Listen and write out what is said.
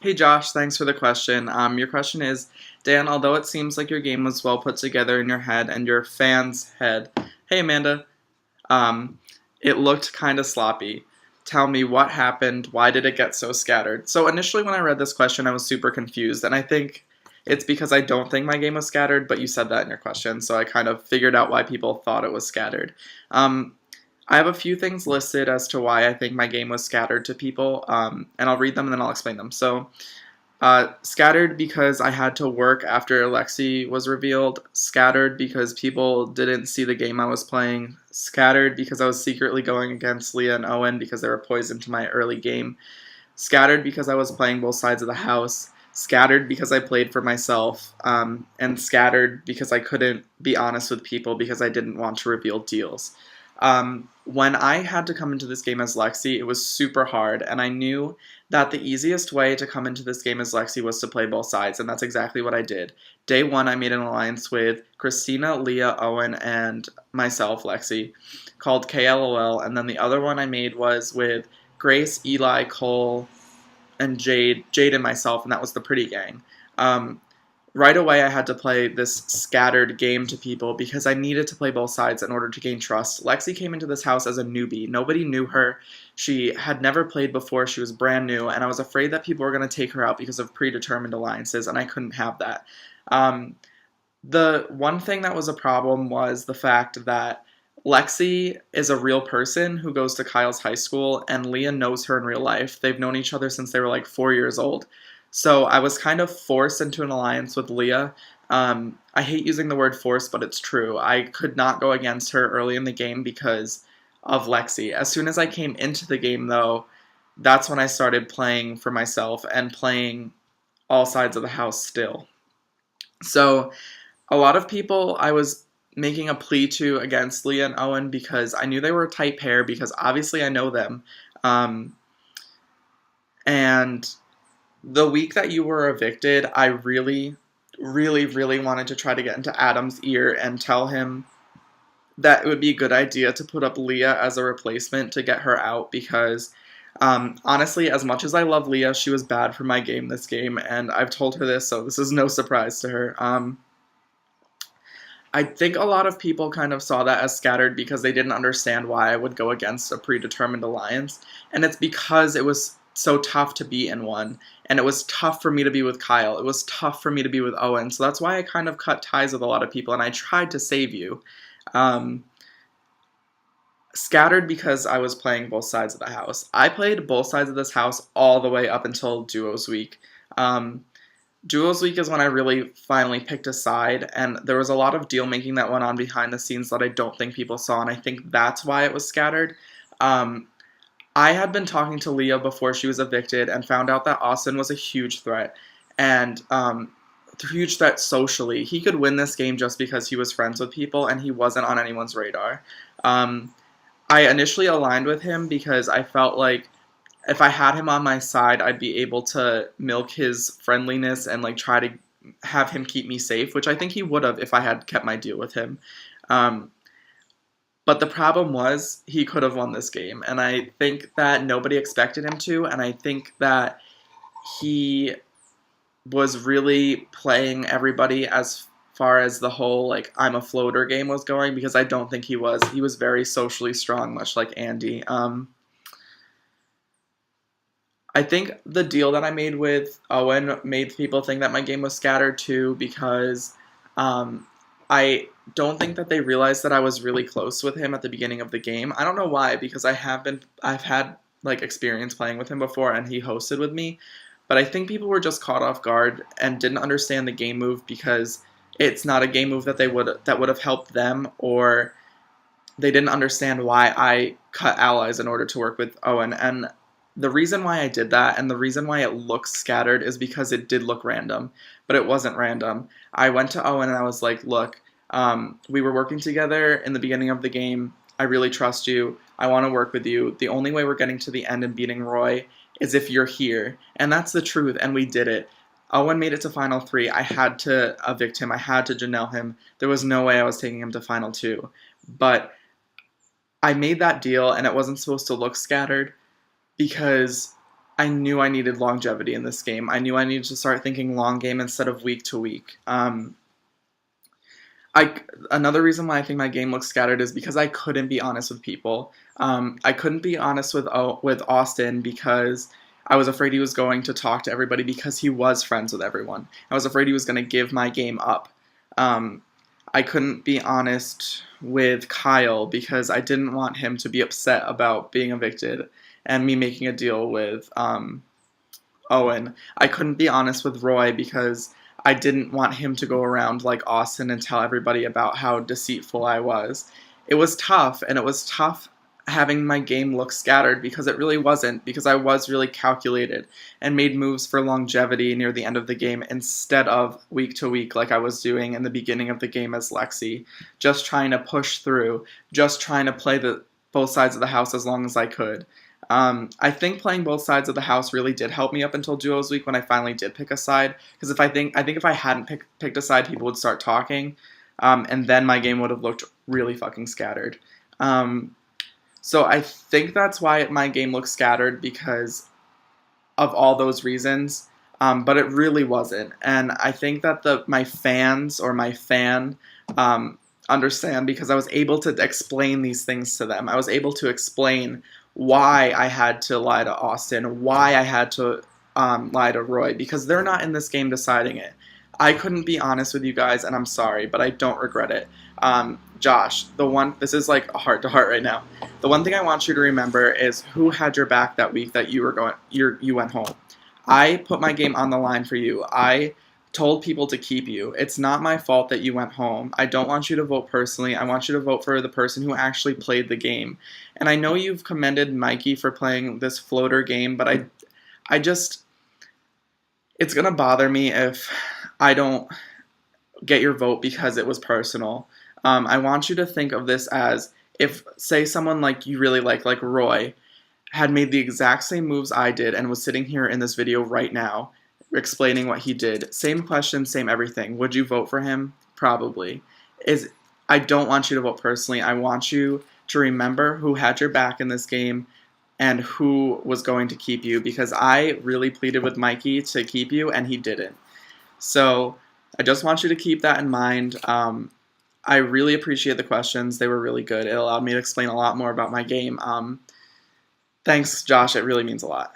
Hey Josh, thanks for the question. Your question is, Dan, although it seems like your game was well put together in your head and your fans' head, hey Amanda, um, it looked kind of sloppy. Tell me what happened, why did it get so scattered? So initially when I read this question, I was super confused, and I think it's because I don't think my game was scattered, but you said that in your question, so I kind of figured out why people thought it was scattered. Um, I have a few things listed as to why I think my game was scattered to people, and I'll read them and then I'll explain them. Scattered because I had to work after Lexi was revealed. Scattered because people didn't see the game I was playing. Scattered because I was secretly going against Leah and Owen because they were poisoned to my early game. Scattered because I was playing both sides of the house. Scattered because I played for myself. And scattered because I couldn't be honest with people because I didn't want to reveal deals. When I had to come into this game as Lexi, it was super hard, and I knew that the easiest way to come into this game as Lexi was to play both sides, and that's exactly what I did. Day one, I made an alliance with Christina, Leah, Owen, and myself, Lexi, called KLOL, and then the other one I made was with Grace, Eli, Cole, and Jade and myself, and that was the Pretty Gang. Um, right away, I had to play this scattered game to people because I needed to play both sides in order to gain trust. Lexi came into this house as a newbie. Nobody knew her. She had never played before. She was brand new, and I was afraid that people were going to take her out because of predetermined alliances, and I couldn't have that. Um, the one thing that was a problem was the fact that Lexi is a real person who goes to Kyle's high school, and Leah knows her in real life. They've known each other since they were like 4 years old. So I was kind of forced into an alliance with Leah. I hate using the word forced, but it's true. I could not go against her early in the game because of Lexi. As soon as I came into the game, though, that's when I started playing for myself and playing all sides of the house still. So a lot of people I was making a plea to against Leah and Owen because I knew they were a tight pair because obviously I know them. Um, and the week that you were evicted, I really, really, really wanted to try to get into Adam's ear and tell him that it would be a good idea to put up Leah as a replacement to get her out because honestly, as much as I love Leah, she was bad for my game this game, and I've told her this, so this is no surprise to her. I think a lot of people kind of saw that as scattered because they didn't understand why I would go against a predetermined alliance. And it's because it was so tough to be in one. And it was tough for me to be with Kyle. It was tough for me to be with Owen. So that's why I kind of cut ties with a lot of people and I tried to save you. Um, Scattered because I was playing both sides of the house. I played both sides of this house all the way up until Duos Week. Um, Duos Week is when I really finally picked a side, and there was a lot of deal making that went on behind the scenes that I don't think people saw, and I think that's why it was scattered. Um, I had been talking to Leah before she was evicted and found out that Austin was a huge threat, and a huge threat socially. He could win this game just because he was friends with people and he wasn't on anyone's radar. Um, I initially aligned with him because I felt like if I had him on my side, I'd be able to milk his friendliness and like try to have him keep me safe, which I think he would have if I had kept my deal with him. Um, but the problem was he could have won this game, and I think that nobody expected him to, and I think that he was really playing everybody as far as the whole like I'm a floater game was going because I don't think he was. He was very socially strong, much like Andy. I think the deal that I made with Owen made people think that my game was scattered too because um, I don't think that they realized that I was really close with him at the beginning of the game. I don't know why because I've had like experience playing with him before and he hosted with me, but I think people were just caught off guard and didn't understand the game move because it's not a game move that would have helped them, or they didn't understand why I cut allies in order to work with Owen. And the reason why I did that and the reason why it looks scattered is because it did look random, but it wasn't random. I went to Owen and I was like, look, we were working together in the beginning of the game. I really trust you. I want to work with you. The only way we're getting to the end and beating Roy is if you're here. And that's the truth, and we did it. Owen made it to Final 3. I had to evict him. I had to Janelle him. There was no way I was taking him to Final 2. But I made that deal and it wasn't supposed to look scattered because I knew I needed longevity in this game. I knew I needed to start thinking long game instead of week to week. I Another reason why I think my game looks scattered is because I couldn't be honest with people. I couldn't be honest with Austin because I was afraid he was going to talk to everybody because he was friends with everyone. I was afraid he was going to give my game up. Um, I couldn't be honest with Kyle because I didn't want him to be upset about being evicted and me making a deal with Owen. I couldn't be honest with Roy because I didn't want him to go around like Austin and tell everybody about how deceitful I was. It was tough, and it was tough having my game look scattered because it really wasn't, because I was really calculated and made moves for longevity near the end of the game instead of week to week like I was doing in the beginning of the game as Lexi, just trying to push through, just trying to play the both sides of the house as long as I could. I think playing both sides of the house really did help me up until duos week when I finally did pick a side. Because I think if I hadn't picked a side, people would start talking, and then my game would have looked really fucking scattered. Um, so I think that's why my game looks scattered because of all those reasons. But it really wasn't, and I think that my fans or my fan understand because I was able to explain these things to them. I was able to explain why I had to lie to Austin, why I had to lie to Roy, because they're not in this game deciding it. I couldn't be honest with you guys, and I'm sorry, but I don't regret it. Josh, this is like a heart to heart right now. The one thing I want you to remember is who had your back that week that you went home. I put my game on the line for you. I told people to keep you. It's not my fault that you went home. I don't want you to vote personally. I want you to vote for the person who actually played the game. And I know you've commended Mikey for playing this floater game, but I just, it's going to bother me if I don't get your vote because it was personal. I want you to think of this as if, say, someone like you really like Roy, had made the exact same moves I did and was sitting here in this video right now explaining what he did. Same question, same everything. Would you vote for him? Probably. I don't want you to vote personally. I want you to remember who had your back in this game and who was going to keep you, because I really pleaded with Mikey to keep you and he didn't. So I just want you to keep that in mind. I really appreciate the questions. They were really good. It allowed me to explain a lot more about my game. Thanks, Josh. It really means a lot.